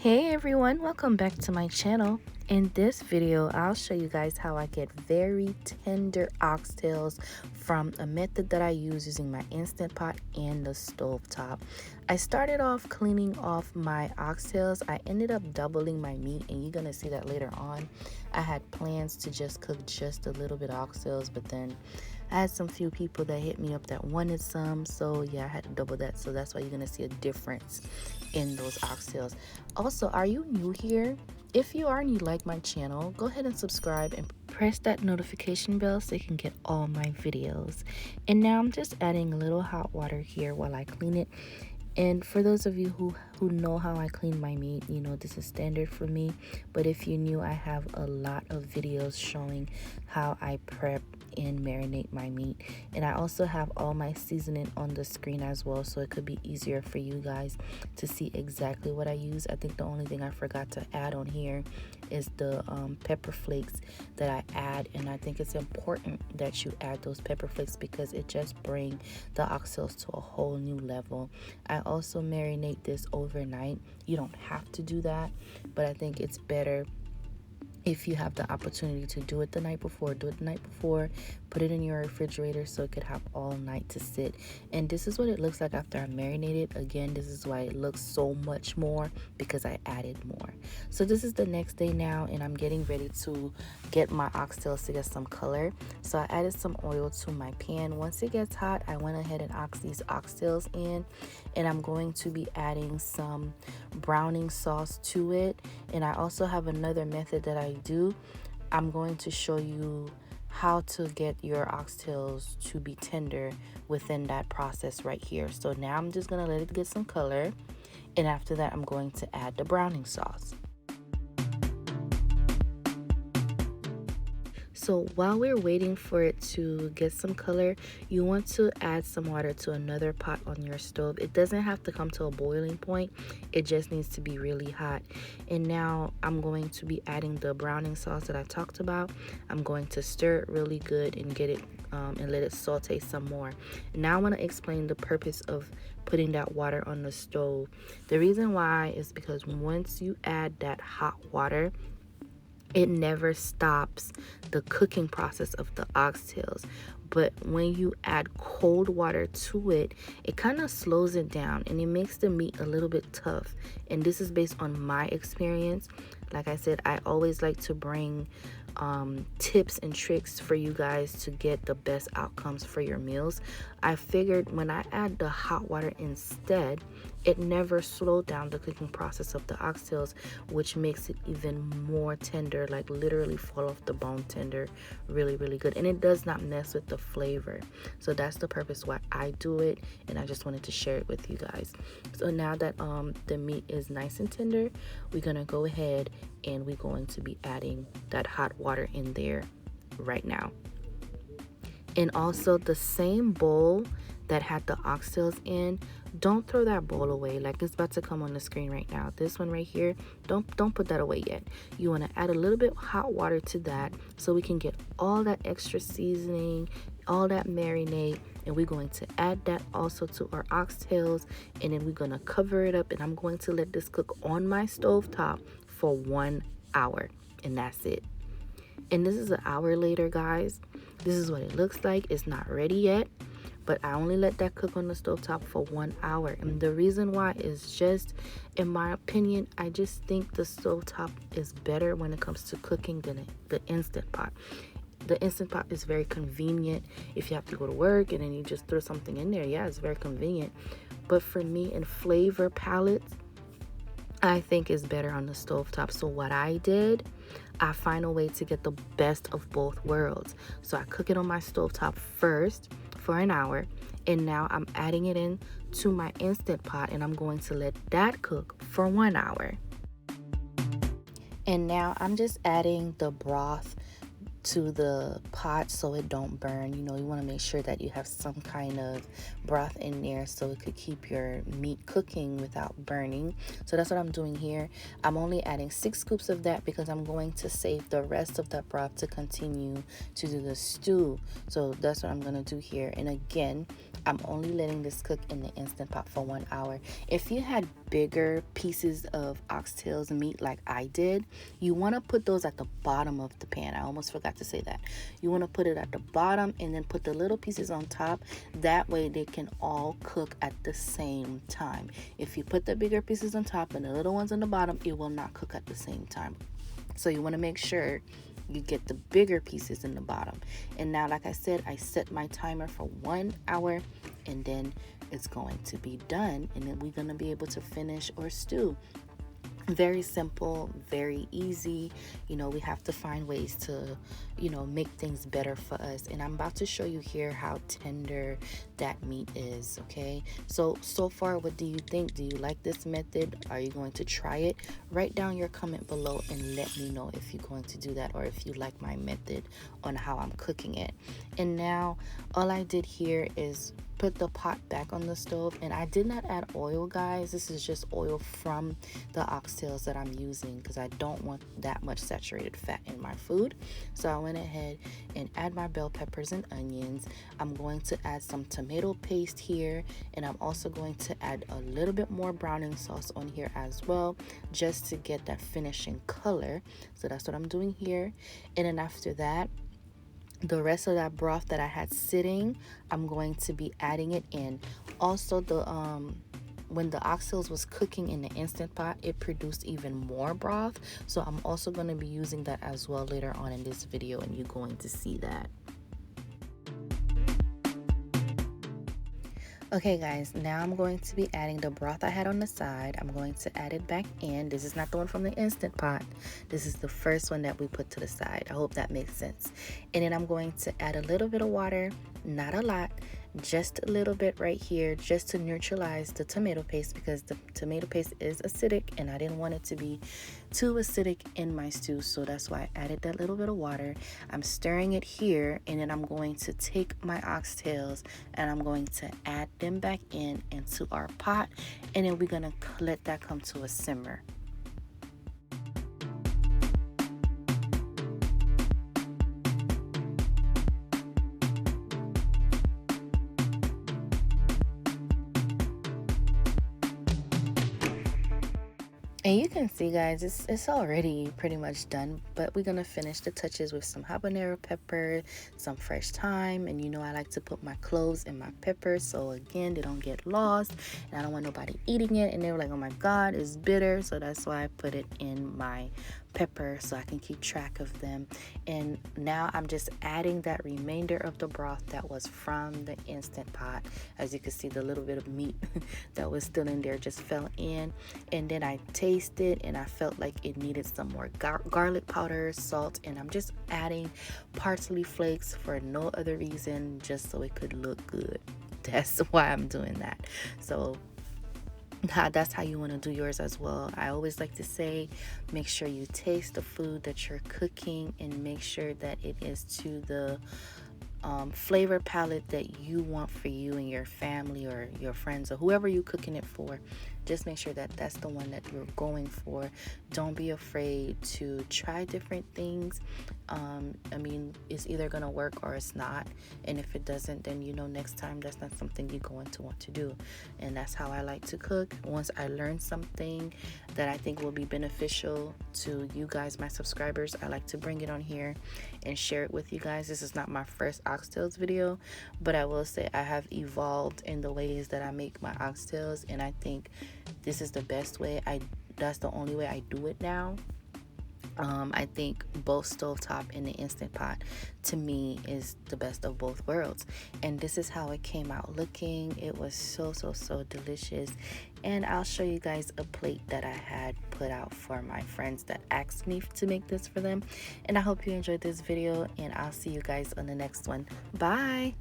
Hey everyone, welcome back to my channel. In this video, I'll show you guys how I get very tender oxtails from a method that I use using my Instant Pot and the stove top. I started off cleaning off my oxtails. I ended up doubling my meat, and you're gonna see that later on. I had plans to just cook just a little bit of oxtails, but then I had some few people that hit me up that wanted some, so yeah, I had to double that. So that's why you're gonna see a difference in those oxtails. Also, are you new here? If you are and you like my channel, go ahead and subscribe and press that notification bell so you can get all my videos. And now I'm just adding a little hot water here while I clean it. And for those of you who know how I clean my meat, you know this is standard for me. But if you're new, I have a lot of videos showing how I prep and marinate my meat. And I also have all my seasoning on the screen as well, so it could be easier for you guys to see exactly what I use. I think the only thing I forgot to add on here is the pepper flakes that I add, and I think it's important that you add those pepper flakes because it just brings the oxtails to a whole new level. I also marinate this overnight. You don't have to do that, but I think it's better if you have the opportunity to do it the night before. Do it the night before, put it in your refrigerator so it could have all night to sit. And this is what it looks like after I marinated. Again, this is why it looks so much more, because I added more. So this is the next day now, and I'm getting ready to get my oxtails to get some color. So I added some oil to my pan. Once it gets hot, I went ahead and oxed these oxtails in, and I'm going to be adding some browning sauce to it. And I also have another method that I do. I'm going to show you how to get your oxtails to be tender within that process right here. So now I'm just gonna let it get some color, and after that I'm going to add the browning sauce. So while we're waiting for it to get some color, you want to add some water to another pot on your stove. It doesn't have to come to a boiling point. It just needs to be really hot. And now I'm going to be adding the browning sauce that I talked about. I'm going to stir it really good and get it and let it saute some more. Now I want to explain the purpose of putting that water on the stove. The reason why is because once you add that hot water, it never stops the cooking process of the oxtails. But when you add cold water to it, it kind of slows it down and it makes the meat a little bit tough. And this is based on my experience. Like I said, I always like to bring tips and tricks for you guys to get the best outcomes for your meals. I figured when I add the hot water instead, it never slowed down the cooking process of the oxtails, which makes it even more tender, like literally fall off the bone tender, really good. And it does not mess with the flavor. So that's the purpose why I do it, and I just wanted to share it with you guys. So now that the meat is nice and tender, we're gonna go ahead and we're going to be adding that hot water in there right now. And also the same bowl that had the oxtails in, don't throw that bowl away. Like it's about to come on the screen right now. This one right here, don't put that away yet. You want to add a little bit hot water to that so we can get all that extra seasoning, all that marinade, and we're going to add that also to our oxtails, and then we're going to cover it up, and I'm going to let this cook on my stove top for 1 hour, and that's it. And this is an hour later, guys. This is what it looks like. It's not ready yet, but I only let that cook on the stovetop for 1 hour. And the reason why is just, in my opinion, I just think the stovetop is better when it comes to cooking than the Instant Pot. The Instant Pot is very convenient if you have to go to work and then you just throw something in there. Yeah, it's very convenient. But for me, in flavor palettes, I think it's better on the stovetop. So what I did, I find a way to get the best of both worlds. So I cook it on my stovetop first for an hour, and now I'm adding it in to my Instant Pot, and I'm going to let that cook for 1 hour. And now I'm just adding the broth to the pot so it don't burn. You know, you want to make sure that you have some kind of broth in there so it could keep your meat cooking without burning. So that's what I'm doing here. I'm only adding 6 scoops of that because I'm going to save the rest of that broth to continue to do the stew. So that's what I'm going to do here. And again, I'm only letting this cook in the Instant Pot for 1 hour. If you had bigger pieces of oxtails meat like I did, you want to put those at the bottom of the pan. I almost forgot to say that. You want to put it at the bottom and then put the little pieces on top. That way they can all cook at the same time. If you put the bigger pieces on top and the little ones on the bottom, it will not cook at the same time. So you want to make sure you get the bigger pieces in the bottom. And now, like I said, I set my timer for 1 hour, and then it's going to be done, and then we're going to be able to finish our stew. Very simple, very easy. You know, we have to find ways to, you know, make things better for us. And I'm about to show you here how tender that meat is. Okay, so far, what do you think? Do you like this method? Are you going to try it? Write down your comment below and let me know if you're going to do that, or if you like my method on how I'm cooking it. And now all I did here is put the pot back on the stove, and I did not add oil, guys. This is just oil from the oxtails that I'm using because I don't want that much saturated fat in my food. So I went ahead and add my bell peppers and onions. I'm going to add some tomato paste here, and I'm also going to add a little bit more browning sauce on here as well, just to get that finishing color. So that's what I'm doing here. And then after that, the rest of that broth that I had sitting, I'm going to be adding it in. Also, the when the oxtails was cooking in the Instant Pot, it produced even more broth. So I'm also going to be using that as well later on in this video, and you're going to see that. Okay guys, now I'm going to be adding the broth I had on the side. I'm going to add it back in. This is not the one from the Instant Pot. This is the first one that we put to the side. I hope that makes sense. And then I'm going to add a little bit of water, not a lot, just a little bit right here, just to neutralize the tomato paste, because the tomato paste is acidic and I didn't want it to be too acidic in my stew. So that's why I added that little bit of water. I'm stirring it here, and then I'm going to take my oxtails and I'm going to add them back into our pot, and then we're gonna let that come to a simmer. And you can see, guys, it's already pretty much done, but we're gonna finish the touches with some habanero pepper, some fresh thyme, and you know I like to put my cloves in my peppers, so again they don't get lost, and I don't want nobody eating it and they were like, oh my god, it's bitter. So that's why I put it in my pepper so I can keep track of them. And now I'm just adding that remainder of the broth that was from the Instant Pot. As you can see, the little bit of meat that was still in there just fell in, and then I tasted and I felt like it needed some more garlic powder, salt, and I'm just adding parsley flakes for no other reason, just so it could look good. That's why I'm doing that. So that's how you want to do yours as well. I always like to say, make sure you taste the food that you're cooking and make sure that it is to the flavor palette that you want for you and your family or your friends or whoever you're cooking it for. Just make sure that that's the one that you're going for. Don't be afraid to try different things. I mean, it's either gonna work or it's not, and if it doesn't, then you know next time that's not something you're going to want to do. And that's how I like to cook. Once I learn something that I think will be beneficial to you guys, my subscribers, I like to bring it on here and share it with you guys. This is not my first oxtails video, but I will say I have evolved in the ways that I make my oxtails, and I think this is the best way. That's the only way I do it now. I think both stovetop and the Instant Pot to me is the best of both worlds, and this is how it came out looking. It was so delicious, and I'll show you guys a plate that I had put out for my friends that asked me to make this for them. And I hope you enjoyed this video, and I'll see you guys on the next one. Bye.